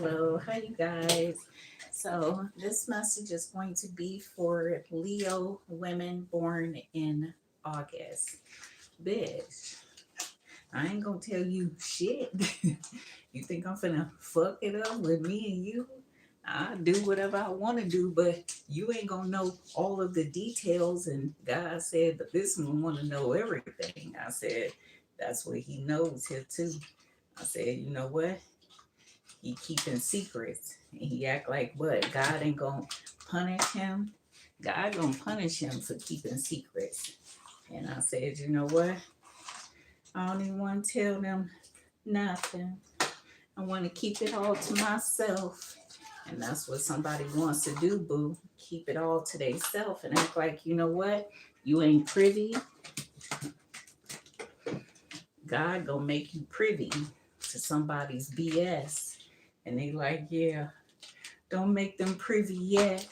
hello. How you guys? So this message is going to be for Leo women born in August. Bitch, I ain't gonna tell you shit. You think I'm finna fuck it up with me and you? I do whatever I want to do, but you ain't gonna know all of the details. And God said, but this one want to know everything. I said, that's what He knows here too. I said, you know what? He keeping secrets, and he act like what? God ain't gonna punish him. God gonna punish him for keeping secrets. And I said, you know what? I don't even want to tell them nothing. I want to keep it all to myself. And that's what somebody wants to do, boo. Keep it all to themselves and act like, you know what? You ain't privy. God gonna make you privy to somebody's BS. And they like, yeah, don't make them privy yet.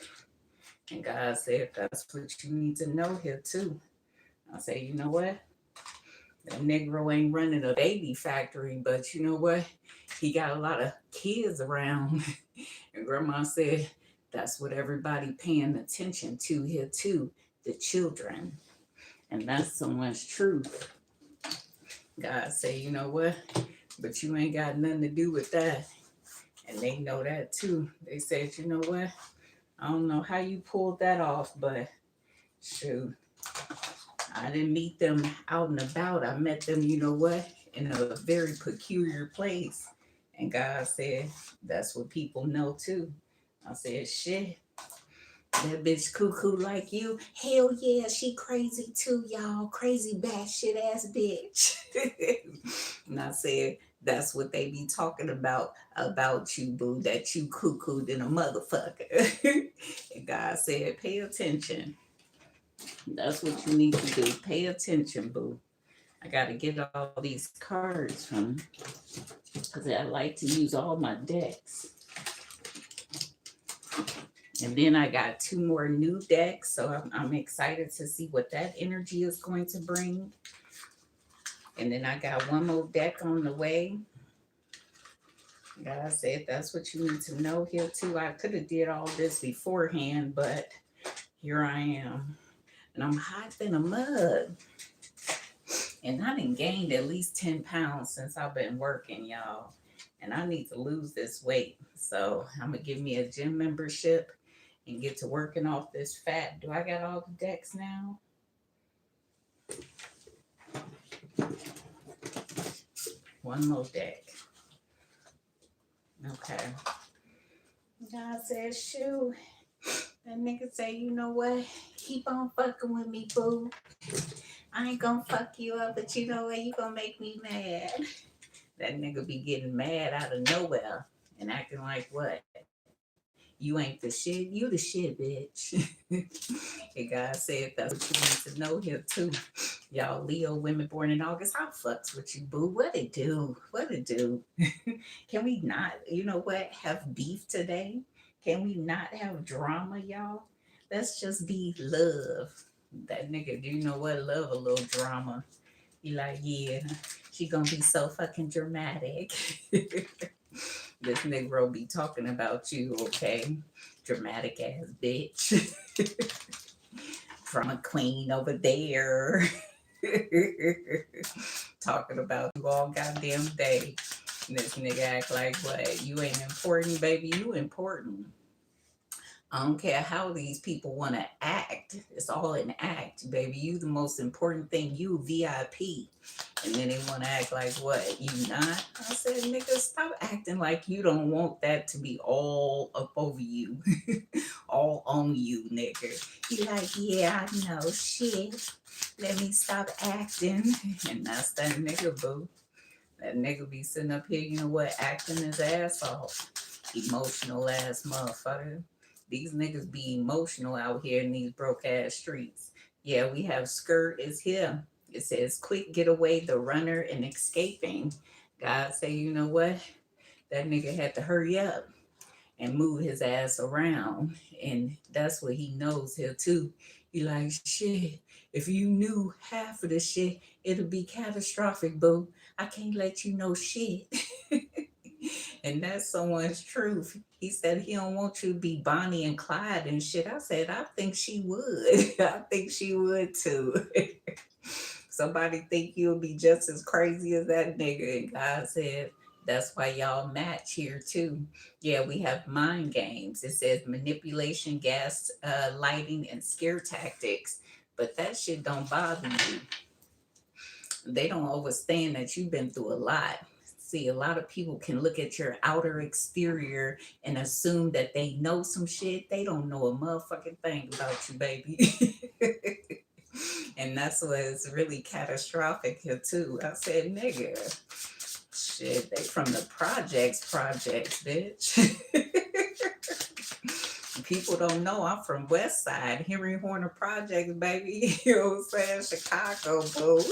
And God said, that's what you need to know here too. I say, you know what? That Negro ain't running a baby factory, but you know what? He got a lot of kids around. And Grandma said, that's what everybody paying attention to here too, the children. And that's so much truth. God say, you know what? But you ain't got nothing to do with that. And they know that too. They said, you know what? I don't know how you pulled that off, but shoot, I didn't meet them out and about. I met them, you know what, in a very peculiar place. And God said, that's what people know too. I said, shit, that bitch cuckoo like you. Hell yeah, she crazy too, y'all. Crazy batshit ass bitch. And I said, that's what they be talking about you, boo, that you cuckooed in a motherfucker. And God said, pay attention. That's what you need to do. Pay attention, boo. I got to get all these cards from, because I like to use all my decks. And then I got 2 more new decks, so I'm excited to see what that energy is going to bring. And then I got 1 more deck on the way. God said that's what you need to know here too. I could have did all this beforehand, but here I am. And I'm hot than a mug. And I done gained at least 10 pounds since I've been working, y'all. And I need to lose this weight. So I'm going to give me a gym membership and get to working off this fat. Do I got all the decks now? One more deck. Okay. God says, shoot. That nigga say, you know what? Keep on fucking with me, boo. I ain't gonna fuck you up, but you know what? You gonna make me mad. That nigga be getting mad out of nowhere and acting like what? You ain't the shit. You the shit, bitch. And God said that's what you need to know here too. Y'all Leo women born in August, I fucks with you, boo. What it do? What it do? Can we not, you know what, have beef today? Can we not have drama, y'all? Let's just be love. That nigga, do you know what? Love a little drama. He like, yeah, she gonna be so fucking dramatic. This Negro be talking about you, okay? Dramatic ass bitch. Drama queen over there. Talking about you all goddamn day. And this nigga act like what? You ain't important, baby. You important. I don't care how these people want to act. It's all an act, baby. You the most important thing. You VIP. And then they want to act like what? You not? I said, nigga, stop acting like you don't want that to be all up over you. All on you, nigga. You like, yeah, I know. Shit. Let me stop acting. And that's that nigga, boo. That nigga be sitting up here, you know what, acting his ass off. Emotional ass motherfucker. These niggas be emotional out here in these broke ass streets. Yeah, we have skirt is here. It says quick getaway, the runner and escaping. God say, you know what? That nigga had to hurry up and move his ass around. And that's what he knows here too. He like, shit, if you knew half of the shit, it'll be catastrophic, boo. I can't let you know shit. And that's someone's truth. He said he don't want you to be Bonnie and Clyde and shit. I said, I think she would. I think she would too. Somebody think you'll be just as crazy as that nigga. And God said, that's why y'all match here too. Yeah, we have mind games. It says manipulation, gas lighting, and scare tactics. But that shit don't bother you. They don't understand that you've been through a lot. See, a lot of people can look at your outer exterior and assume that they know some shit. They don't know a motherfucking thing about you, baby. And that's what's really catastrophic here too. I said, nigga, shit, they from the projects, bitch. People don't know I'm from West Side, Henry Horner Projects, baby. You know what I'm saying? Chicago, boo.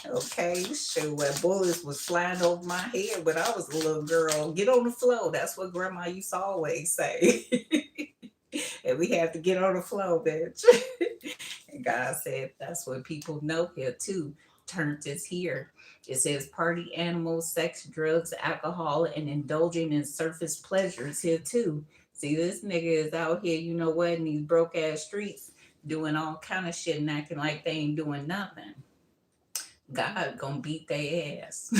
Okay, shoot, where bullets was flying over my head when I was a little girl. Get on the floor. That's what Grandma used to always say. And we have to get on the floor, bitch. And God said that's what people know here too. Turned this here. It says party animals, sex, drugs, alcohol, and indulging in surface pleasures here too. See, this nigga is out here, you know what, in these broke ass streets doing all kind of shit and acting like they ain't doing nothing. God gonna beat their ass.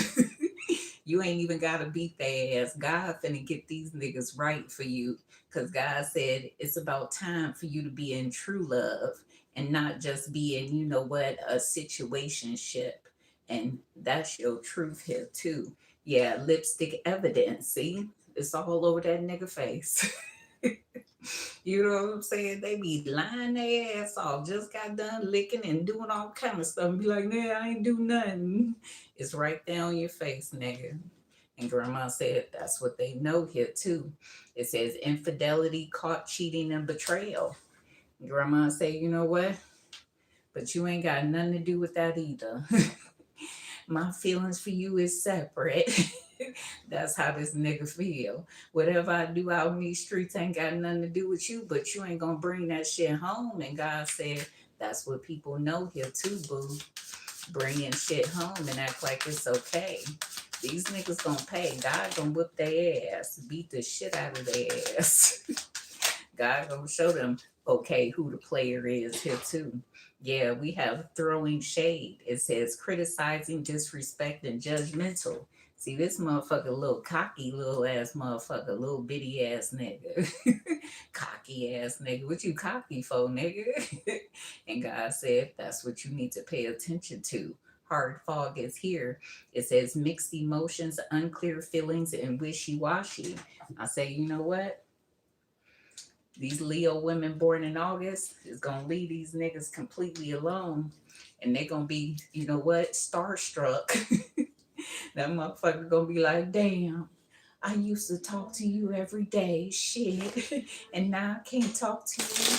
You ain't even gotta beat their ass. God finna get these niggas right for you. Cause God said it's about time for you to be in true love and not just be in, you know what, a situationship. And that's your truth here too. Yeah, lipstick evidence. See, it's all over that nigga face. You know what I'm saying? They be lying their ass off. Just got done licking and doing all kind of stuff. And be like, nah, I ain't do nothing. It's right there on your face, nigga. And Grandma said that's what they know here too. It says infidelity, caught cheating, and betrayal. Grandma said, you know what? But you ain't got nothing to do with that either. My feelings for you is separate. That's how this nigga feel. Whatever I do out in these streets ain't got nothing to do with you, but you ain't gonna bring that shit home. And God said, that's what people know here too, boo. Bringing shit home and act like it's okay. These niggas gonna pay. God gonna whip their ass, beat the shit out of their ass. God gonna show them, okay, who the player is here too. Yeah, we have throwing shade. It says criticizing, disrespect, and judgmental. See, this motherfucker, little cocky little ass motherfucker, little bitty ass nigga. Cocky ass nigga. What you cocky for, nigga? And God said, that's what you need to pay attention to. Hard fog is here. It says mixed emotions, unclear feelings, and wishy washy. I say, you know what? These Leo women born in August is gonna leave these niggas completely alone, and they gonna be, you know what, starstruck. That motherfucker gonna be like, damn, I used to talk to you every day, shit, and now I can't talk to you.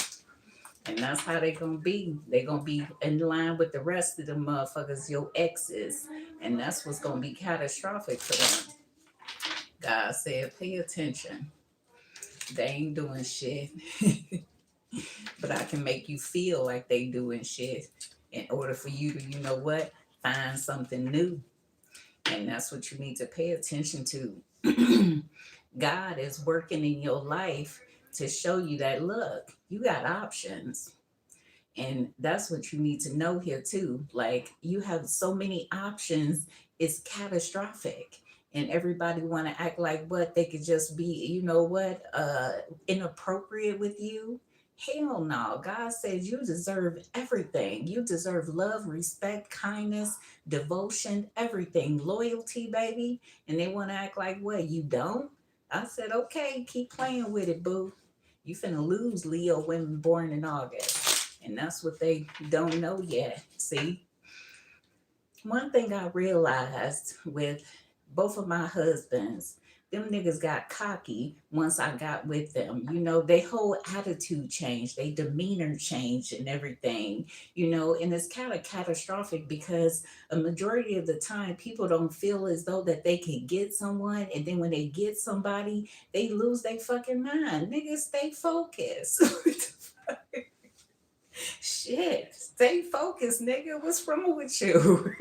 And that's how they gonna be. They gonna be in line with the rest of the motherfuckers, your exes, and that's what's gonna be catastrophic for them. God said, pay attention. They ain't doing shit. But I can make you feel like they doing shit in order for you to, you know what, find something new. And that's what you need to pay attention to. God is working in your life to show you that, look, you got options. And that's what you need to know here too. Like, you have so many options, it's catastrophic. And everybody want to act like what they could just be, you know what, inappropriate with you. Hell no. God says you deserve everything. You deserve love, respect, kindness, devotion, everything, loyalty, baby. And they want to act like what, you don't? I said, okay, keep playing with it, boo. You finna lose Leo women born in August. And that's what they don't know yet. See? One thing I realized with both of my husbands, them niggas got cocky once I got with them. You know, their whole attitude changed, their demeanor changed and everything, you know, and it's kind of catastrophic because a majority of the time people don't feel as though that they can get someone, and then when they get somebody, they lose their fucking mind. Niggas, stay focused. Shit, stay focused, nigga. What's wrong with you?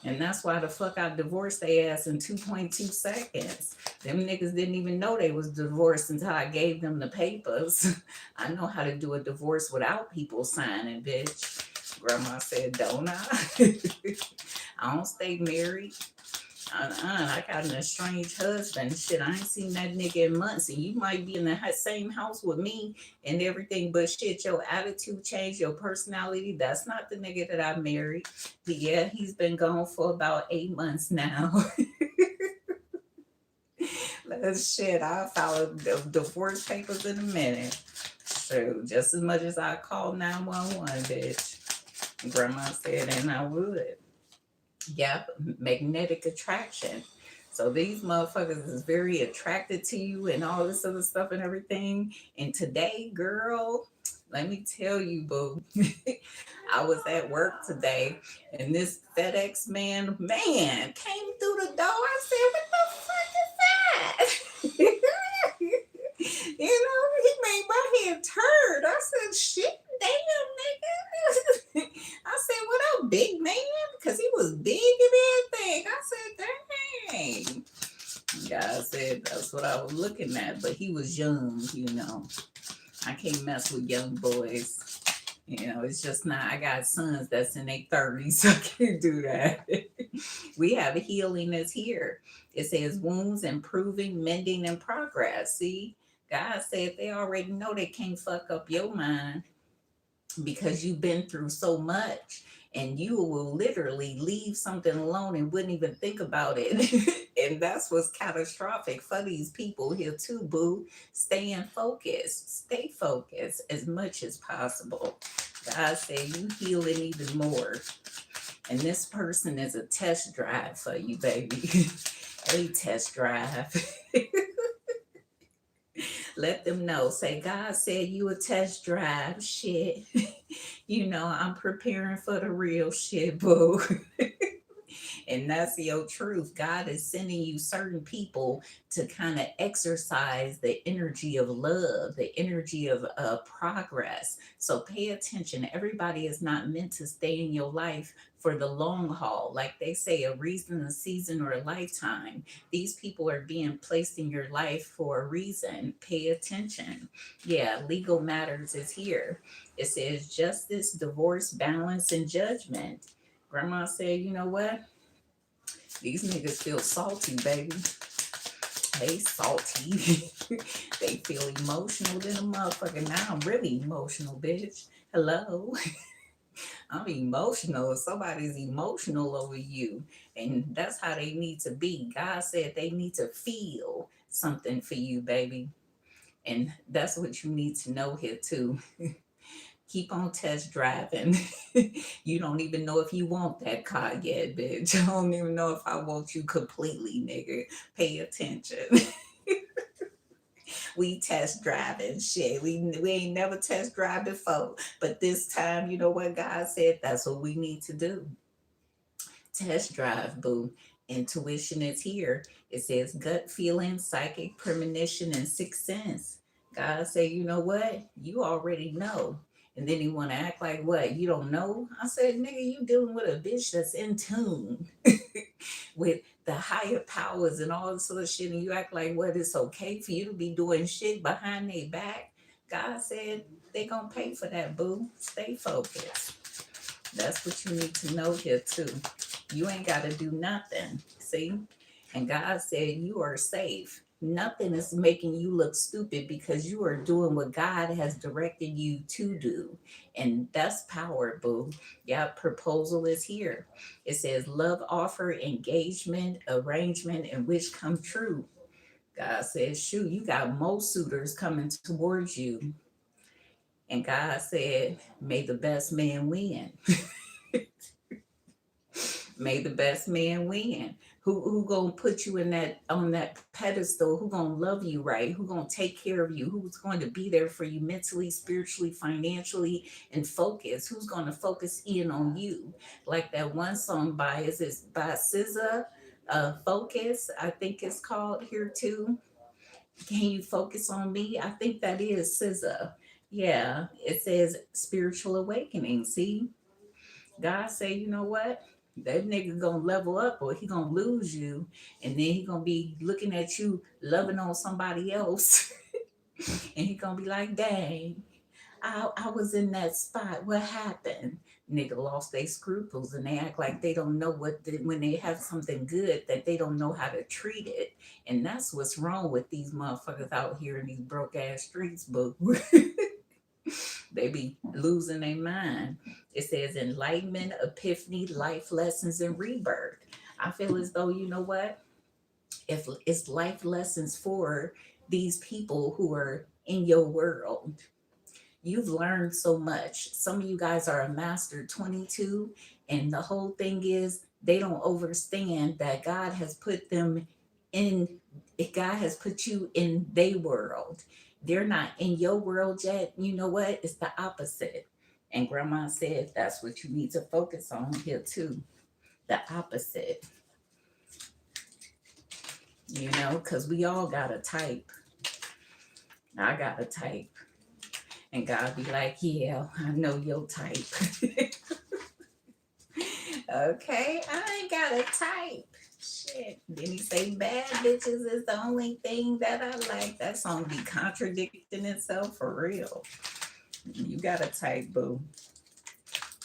And that's why the fuck I divorced their ass in 2.2 seconds. Them niggas didn't even know they was divorced until I gave them the papers. I know how to do a divorce without people signing, bitch. Grandma said, don't I? I don't stay married. I got an estranged husband. Shit, I ain't seen that nigga in months. And you might be in the same house with me and everything, but shit, your attitude changed, your personality. That's not the nigga that I married. But yeah, he's been gone for about 8 months now. Shit, I'll file the divorce papers in a minute. So just as much as I call 911, bitch. Grandma said, and I would. Yep, magnetic attraction. So these motherfuckers is very attracted to you and all this other stuff and everything. And today, girl, let me tell you, boo, I was at work today and this FedEx man came through the door. I said, what the fuck is that? He made my head turn. I said, shit, damn, nigga. I said, what up, big man? Because he was big and everything. I said, dang. God said that's what I was looking at, but he was young, I can't mess with young boys. It's just not, I got sons that's in their 30s, so I can't do that. We have healing that's here. It says wounds improving, mending, and progress. See, God said they already know they can't fuck up your mind because you've been through so much, and you will literally leave something alone and wouldn't even think about it. And that's what's catastrophic for these people here too, boo. Staying focused, stay focused as much as possible. God said you healing even more. And this person is a test drive for you, baby. A test drive. Let them know. Say, God said you a test drive. Shit. I'm preparing for the real shit, boo. And that's your truth. God is sending you certain people to kind of exercise the energy of love, the energy of progress. So pay attention. Everybody is not meant to stay in your life for the long haul. Like they say, a reason, a season, or a lifetime. These people are being placed in your life for a reason. Pay attention. Yeah, legal matters is here. It says justice, divorce, balance, and judgment. Grandma said, you know what? These niggas feel salty, baby. They salty. They feel emotional than a motherfucker. Now I'm really emotional, bitch. Hello. I'm emotional. Somebody's emotional over you. And that's how they need to be. God said they need to feel something for you, baby. And that's what you need to know here, too. Keep on test driving. You don't even know if you want that car yet, bitch. I don't even know if I want you completely, nigga. Pay attention. We test driving shit. We ain't never test drive before. But this time, you know what God said? That's what we need to do. Test drive, boo. Intuition is here. It says gut feeling, psychic premonition, and sixth sense. God say, you know what? You already know. And then he want to act like what? You don't know? I said, nigga, you dealing with a bitch that's in tune with the higher powers and all this sort of shit. And you act like what? It's okay for you to be doing shit behind their back. God said they gonna pay for that, boo. Stay focused. That's what you need to know here too. You ain't got to do nothing. See? And God said you are safe. Nothing is making you look stupid because you are doing what God has directed you to do. And that's power, boo. Yeah, proposal is here. It says love offer, engagement, arrangement, and wish come true. God says, shoot, you got most suitors coming towards you. And God said, may the best man win. May the best man win. Who gonna put you in that on that pedestal? Who gonna love you right? Who gonna take care of you? Who's going to be there for you mentally, spiritually, financially, and focus? Who's gonna focus in on you? Like that one song by by SZA, Focus. I think it's called here too. Can you focus on me? I think that is SZA. Yeah, it says spiritual awakening. See, God say, you know what? That nigga gonna level up or he gonna lose you, and then he gonna be looking at you loving on somebody else. And he gonna be like, dang, I was in that spot. What happened? Nigga lost their scruples and they act like they don't know when they have something good that they don't know how to treat it. And that's what's wrong with these motherfuckers out here in these broke ass streets, but they be losing their mind. It says enlightenment, epiphany, life lessons, and rebirth. I feel as though, you know what? If it's life lessons for these people who are in your world, you've learned so much. Some of you guys are a master 22, and the whole thing is they don't understand that God has put them in, God has put you in their world. They're not in your world yet. You know what? It's the opposite. And grandma said that's what you need to focus on here too. The opposite. You know, because we all got a type. I got a type. And God be like, yeah, I know your type. Okay, I ain't got a type. Shit. Then he say bad bitches is the only thing that I like. That song be contradicting itself for real. You got a type, boo.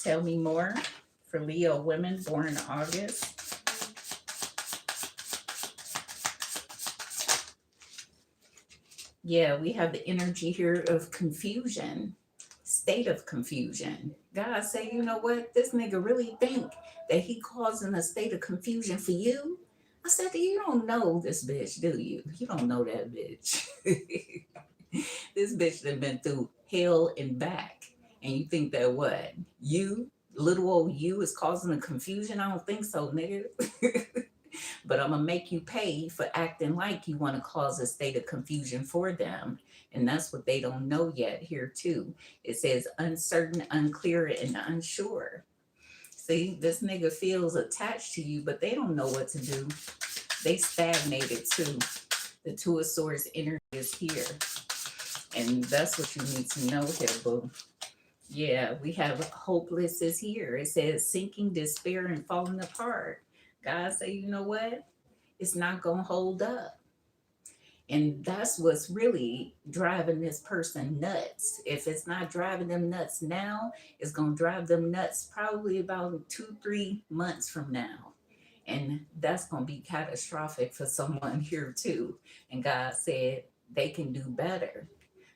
Tell me more for Leo women born in August. Yeah, we have the energy here of confusion, state of confusion. God say, you know what? This nigga really think that he causing a state of confusion for you. I said, you don't know this bitch, do you? You don't know that bitch. This bitch that been through hell and back. And you think that what? You, little old you, is causing a confusion? I don't think so, nigga. But I'm gonna make you pay for acting like you want to cause a state of confusion for them. And that's what they don't know yet here too. It says uncertain, unclear, and unsure. See, this nigga feels attached to you, but they don't know what to do. They stagnated too. The Two of Swords energy is here. And that's what you need to know here, boo. Yeah, we have hopeless is here. It says sinking, despair, and falling apart. God say, you know what? It's not going to hold up. And that's what's really driving this person nuts. If it's not driving them nuts now, it's going to drive them nuts probably about 2-3 months from now. And that's going to be catastrophic for someone here too. And God said they can do better,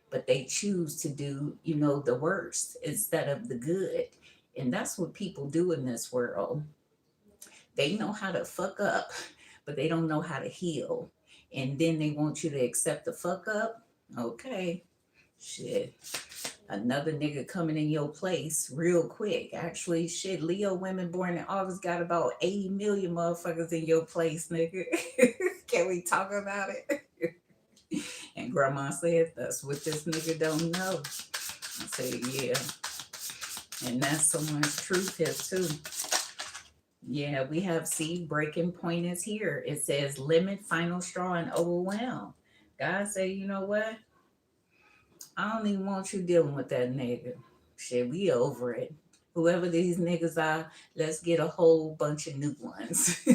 but they choose to do, you know, the worst instead of the good. And that's what people do in this world. They know how to fuck up, but they don't know how to heal. And then they want you to accept the fuck up. Okay, shit. Another nigga coming in your place real quick. Actually, shit, Leo women born in August got about 80 million motherfuckers in your place, nigga. Can we talk about it? And grandma said, that's what this nigga don't know. I said, yeah. And that's so much truth here too. Yeah, we have seed breaking point is here. It says limit, final straw, and overwhelm. God say, you know what? I don't even want you dealing with that nigga. Shit, we over it. Whoever these niggas are, let's get a whole bunch of new ones.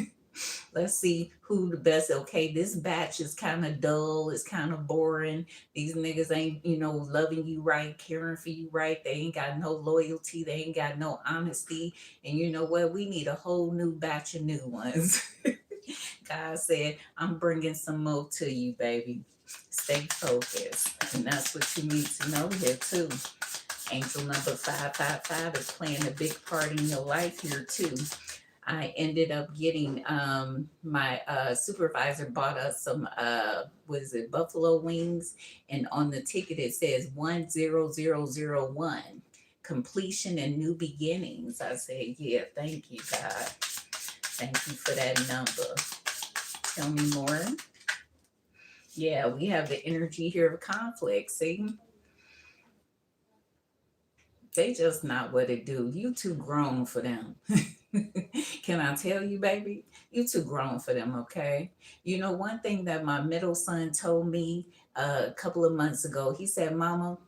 Let's see who the best. Okay, this batch is kind of dull. It's kind of boring. These niggas ain't, you know, loving you right, caring for you right. They ain't got no loyalty. They ain't got no honesty. And you know what? We need a whole new batch of new ones. God said, I'm bringing some more to you, baby. Stay focused. And that's what you need to know here, too. Angel number 555 is playing a big part in your life here, too. I ended up getting my supervisor bought us some what is it, buffalo wings, and on the ticket it says 10001 completion and new beginnings. I said, yeah, thank you, God. Thank you for that number. Tell me more. Yeah, we have the energy here of conflict. See, they just not what it do. You too grown for them. Can I tell you, baby? You too grown for them, okay? You know, one thing that my middle son told me a couple of months ago, he said, Mama,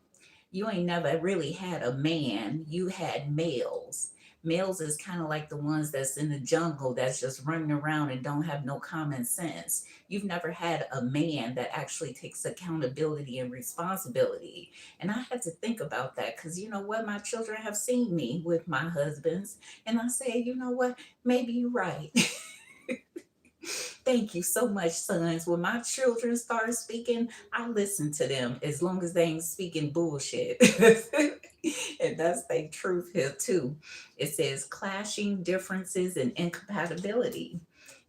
you ain't never really had a man. You had males. Males is kind of like the ones that's in the jungle that's just running around and don't have no common sense. You've never had a man that actually takes accountability and responsibility. And I had to think about that because you know what? My children have seen me with my husbands. And I say, you know what? Maybe you're right. Thank you so much, sons. When my children start speaking, I listen to them as long as they ain't speaking bullshit. And that's the truth here too. It says clashing differences and incompatibility.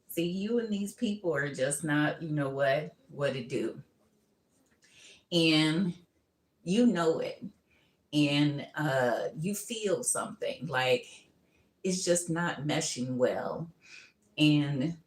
See, you and these people are just not, you know what to do. And you know it. And you feel something like it's just not meshing well. And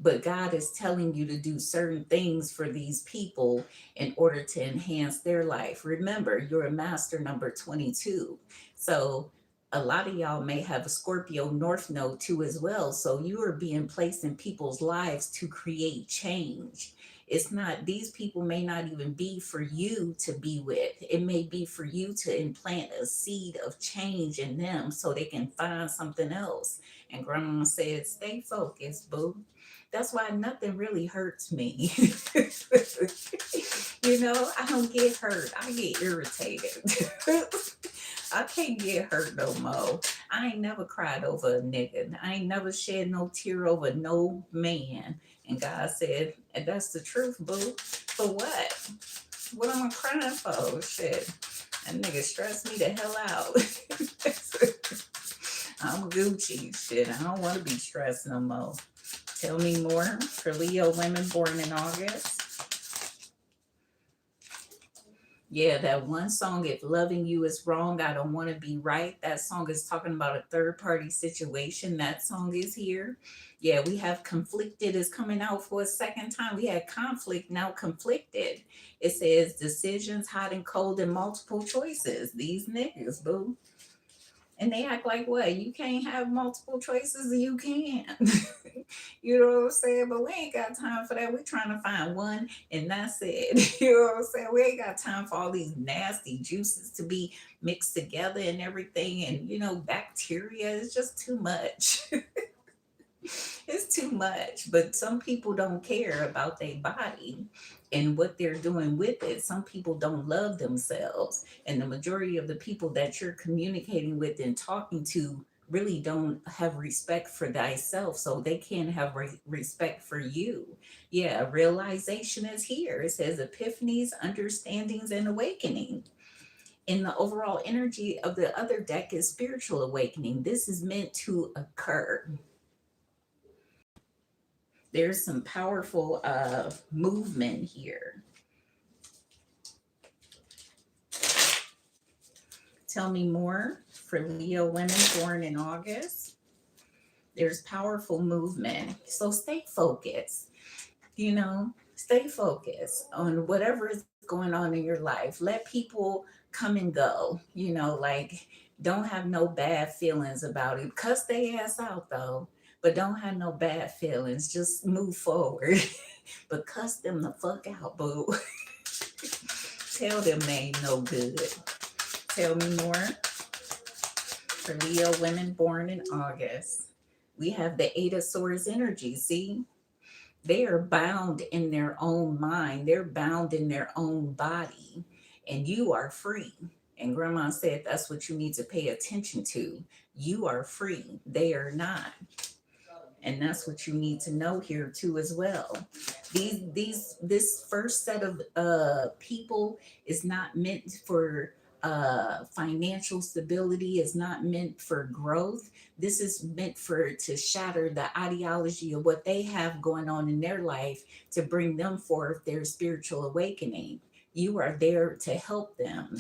but God is telling you to do certain things for these people in order to enhance their life. Remember, you're a master number 22. So a lot of y'all may have a Scorpio North Node too as well. So you are being placed in people's lives to create change. It's not, these people may not even be for you to be with. It may be for you to implant a seed of change in them so they can find something else. And grandma said, stay focused, boo. That's why nothing really hurts me. You know, I don't get hurt. I get irritated. I can't get hurt no more. I ain't never cried over a nigga. I ain't never shed no tear over no man. And God said, and that's the truth, boo. For what? What am I crying for? Shit. That nigga stressed me the hell out. I'm Gucci. Shit. I don't want to be stressed no more. Tell me more for Leo women born in August. Yeah, that one song, If Loving You Is Wrong, I Don't Want to Be Right. That song is talking about a third party situation. That song is here. Yeah, we have Conflicted is coming out for a second time. We had Conflict, now Conflicted. It says decisions, hot and cold, and multiple choices. These niggas, boo. And they act like what? You can't have multiple choices? You can. You know what I'm saying? But we ain't got time for that. We're trying to find one and that's it. You know what I'm saying? We ain't got time for all these nasty juices to be mixed together and everything. And, you know, bacteria is just too much. It's too much. But some people don't care about their body and what they're doing with it. Some people don't love themselves. And the majority of the people that you're communicating with and talking to really don't have respect for thyself. So they can't have respect for you. Yeah, realization is here. It says epiphanies, understandings, and awakening. And the overall energy of the other deck is spiritual awakening. This is meant to occur. There's some powerful movement here. Tell me more for Leo women born in August. There's powerful movement. So stay focused, you know, stay focused on whatever is going on in your life. Let people come and go, you know, like don't have no bad feelings about it. Cuss they ass out though, but don't have no bad feelings. Just move forward. But cuss them the fuck out, boo. Tell them they ain't no good. Tell me more for Leo women born in August. We have the Eight of Swords energy. See, they are bound in their own mind, they're bound in their own body, and you are free. And grandma said that's what you need to pay attention to. You are free, they are not. And that's what you need to know here too as well. This first set of people is not meant for financial stability, is not meant for growth. This is meant for to shatter the ideology of what they have going on in their life to bring them forth their spiritual awakening. You are there to help them.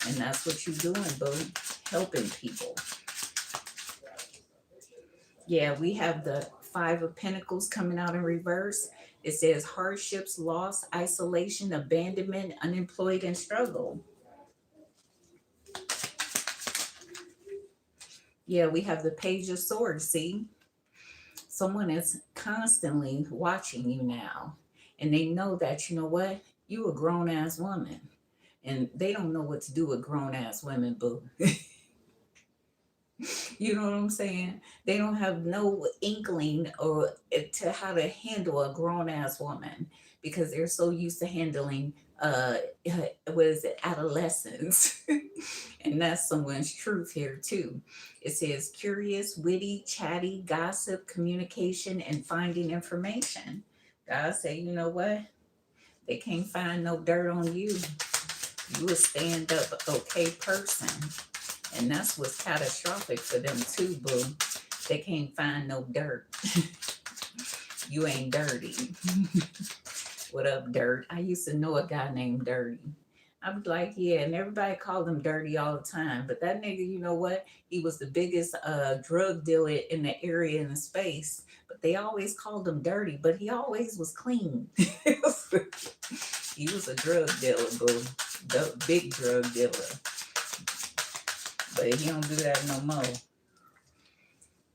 And that's what you're doing, boo. Helping people. Yeah, we have the Five of Pentacles coming out in reverse. It says hardships, loss, isolation, abandonment, unemployed, and struggle. Yeah, we have the Page of Swords. See, someone is constantly watching you now, and they know that, you know what, you a grown ass woman, and they don't know what to do with grown ass women, boo. You know what I'm saying? They don't have no inkling or to how to handle a grown ass woman because they're so used to handling uh what is it, adolescents. And that's someone's truth here too. It says curious, witty, chatty, gossip, communication, and finding information. God say, you know what? They can't find no dirt on you. You a stand up okay person. And that's what's catastrophic for them too, boo. They can't find no dirt. You ain't dirty. What up, Dirt? I used to know a guy named Dirty. I was like, yeah, and everybody called him Dirty all the time. But that nigga, you know what? He was the biggest drug dealer in the area in the space. But they always called him Dirty, but he always was clean. He was a drug dealer, boo. The big drug dealer. But he don't do that no more.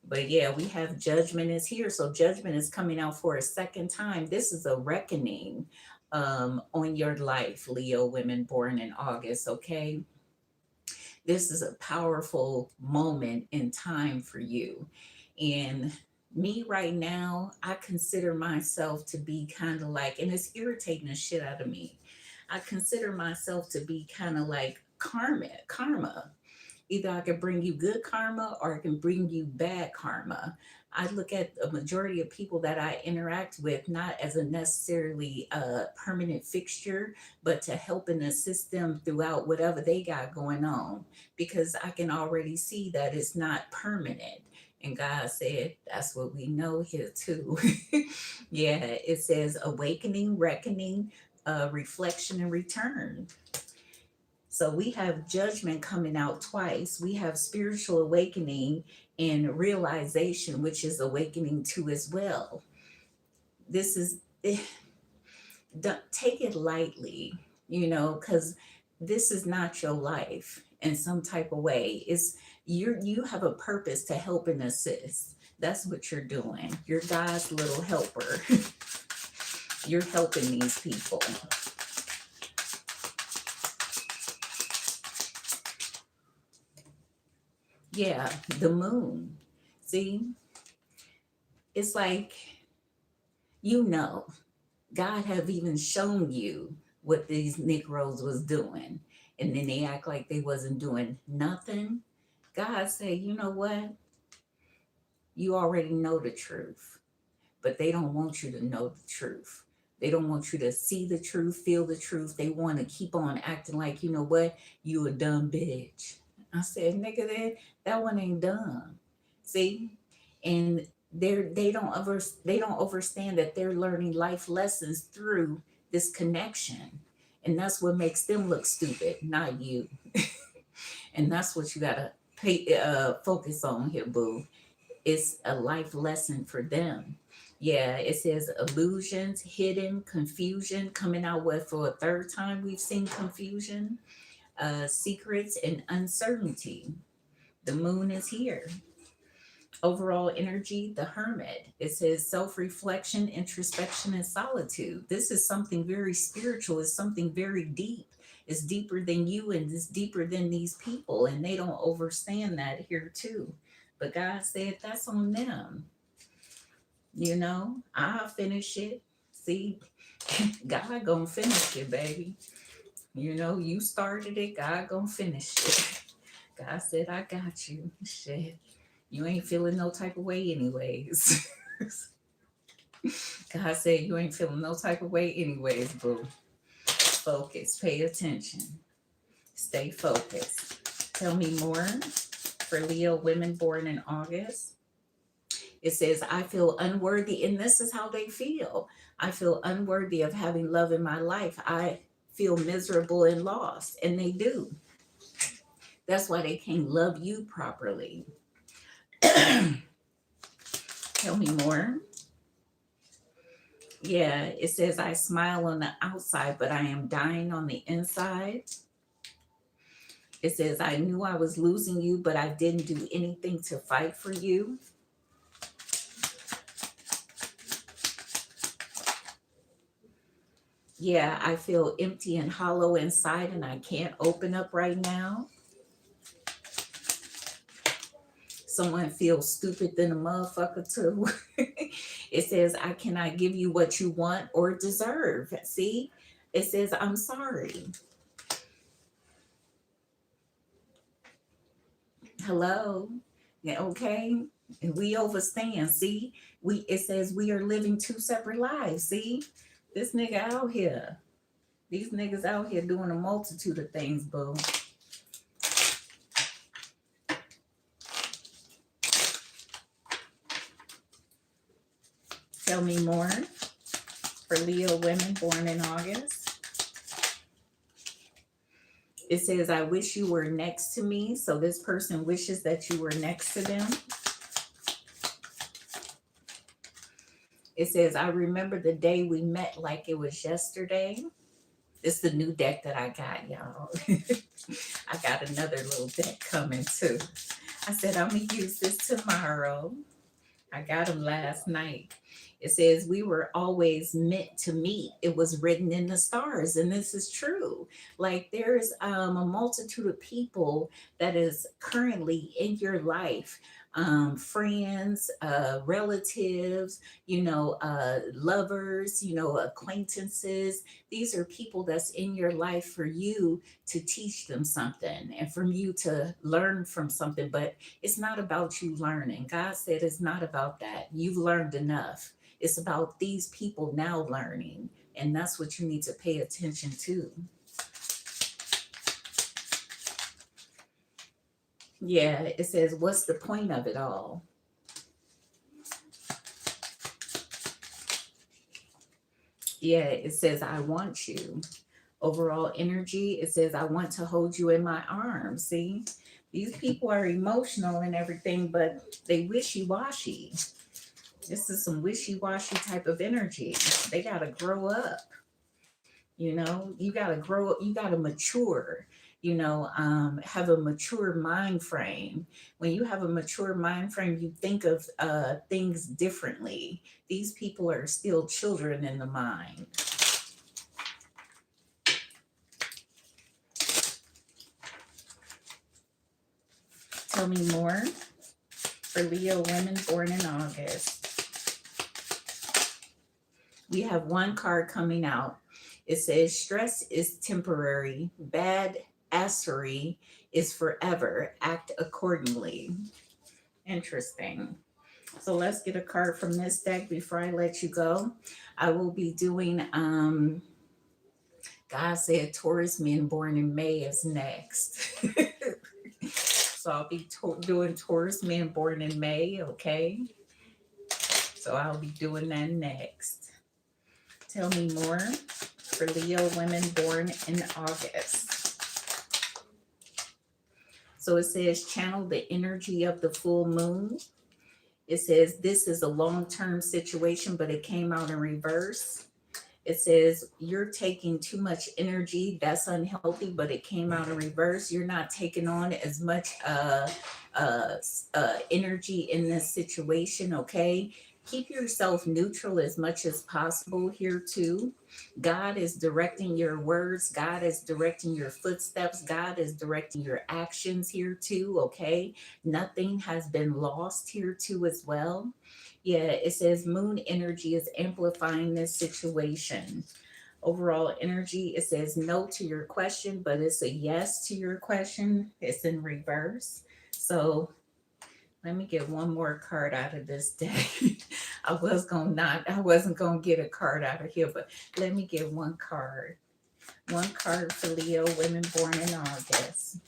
But yeah, we have judgment is here. So judgment is coming out for a second time. This is a reckoning on your life, Leo women born in August, okay? This is a powerful moment in time for you. And me right now, I consider myself to be kind of like, and it's irritating the shit out of me. I consider myself to be kind of like karma. Either I can bring you good karma or I can bring you bad karma. I look at a majority of people that I interact with not as a necessarily permanent fixture, but to help and assist them throughout whatever they got going on, because I can already see that it's not permanent. And God said, that's what we know here too. Yeah, it says awakening, reckoning, reflection, and return. So we have judgment coming out twice. We have spiritual awakening and realization, which is awakening too as well. This is, don't take it lightly, because this is not your life in some type of way. It's you have a purpose to help and assist. That's what you're doing. You're God's little helper. You're helping these people. Yeah, the moon. See, it's like, God have even shown you what these Negroes was doing. And then they act like they wasn't doing nothing. God said, you know what? You already know the truth, but they don't want you to know the truth. They don't want you to see the truth, feel the truth. They want to keep on acting like, you know what? You a dumb bitch. I said, nigga, that one ain't dumb. See? And they don't understand that they're learning life lessons through this connection. And that's what makes them look stupid, not you. And that's what you gotta focus on here, boo. It's a life lesson for them. Yeah, it says illusions, hidden, confusion, coming out with for a third time we've seen confusion, secrets, and uncertainty. The moon is here. Overall energy, the hermit. It says self-reflection, introspection, and solitude. This is something very spiritual. It's something very deep. It's deeper than you and it's deeper than these people. And they don't understand that here too. But God said that's on them. I'll finish it. See, God gonna finish it, baby. You started it, God gonna finish it. God said, I got you. Shit. You ain't feeling no type of way anyways. God said you ain't feeling no type of way anyways, boo. Focus, pay attention, stay focused. Tell me more for Leo women born in August. It says, I feel unworthy, and this is how they feel. I feel unworthy of having love in my life. I feel miserable and lost, and they do. That's why they can't love you properly. Tell me more. Yeah, it says, I smile on the outside, but I am dying on the inside. It says, I knew I was losing you, but I didn't do anything to fight for you. Yeah, I feel empty and hollow inside, and I can't open up right now. someone feels stupid than a motherfucker too. It says, I cannot give you what you want or deserve. See, it says, I'm sorry. Hello. Yeah, okay. And we overstand. See, it says we are living two separate lives. See, this nigga out here. These niggas out here doing a multitude of things, boo. Tell me more for Leo women born in August. It says, I wish you were next to me. So this person wishes that you were next to them. It says, I remember the day we met like it was yesterday. It's the new deck that I got, y'all. I got another little deck coming too. I said, I'm going to use this tomorrow. I got them last night. It says, we were always meant to meet. It was written in the stars. And this is true. Like there's a multitude of people that is currently in your life. Friends, relatives, lovers, acquaintances. These are people that's in your life for you to teach them something and from you to learn from something. But it's not about you learning. God said it's not about that. You've learned enough. It's about these people now learning. And that's what you need to pay attention to. Yeah, it says, what's the point of it all? Yeah, it says, I want you. Overall energy, it says, I want to hold you in my arms. See, these people are emotional and everything, but they wishy-washy. This is some wishy-washy type of energy. They got to grow up. You got to grow up. You got to mature. Have a mature mind frame. When you have a mature mind frame, you think of things differently. These people are still children in the mind. Tell me more for Leo women born in August. We have one card coming out. It says, stress is temporary. Bad assery is forever. Act accordingly. Interesting. So let's get a card from this deck before I let you go. I will be doing, God said Taurus men born in May is next. So I'll be doing Taurus men born in May, okay? So I'll be doing that next. Tell me more for Leo women born in August. So it says, channel the energy of the full moon. It says, this is a long-term situation, but it came out in reverse. It says, you're taking too much energy. That's unhealthy, but it came out in reverse. You're not taking on as much energy in this situation, okay? Keep yourself neutral as much as possible here too. God is directing your words. God is directing your footsteps. God is directing your actions here too, okay? Nothing has been lost here too as well. Yeah, it says moon energy is amplifying this situation. Overall energy, it says no to your question, but it's a yes to your question. It's in reverse. So let me get one more card out of this deck. I wasn't gonna get a card out of here, but let me get one card. One card for Leo women born in August.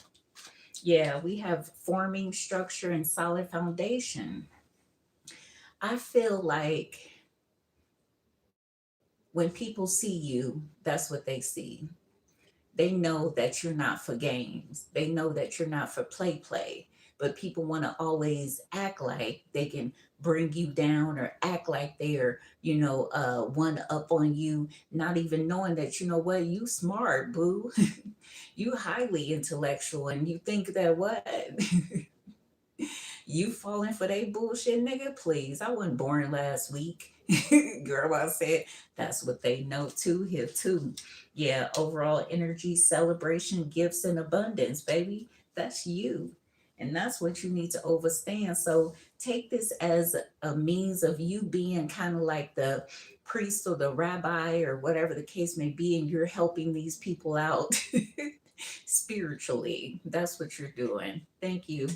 Yeah, we have forming structure and solid foundation. I feel like when people see you, that's what they see. They know that you're not for games. They know that you're not for play. But people want to always act like they can bring you down or act like they're, one up on you, not even knowing that, you smart, boo. You highly intellectual and you think that what? You falling for they bullshit, nigga? Please. I wasn't born last week. Girl, I said that's what they know too here too. Yeah, overall energy, celebration, gifts, and abundance, baby. That's you. And that's what you need to overstand. So take this as a means of you being kind of like the priest or the rabbi or whatever the case may be, and you're helping these people out spiritually. That's what you're doing. Thank you.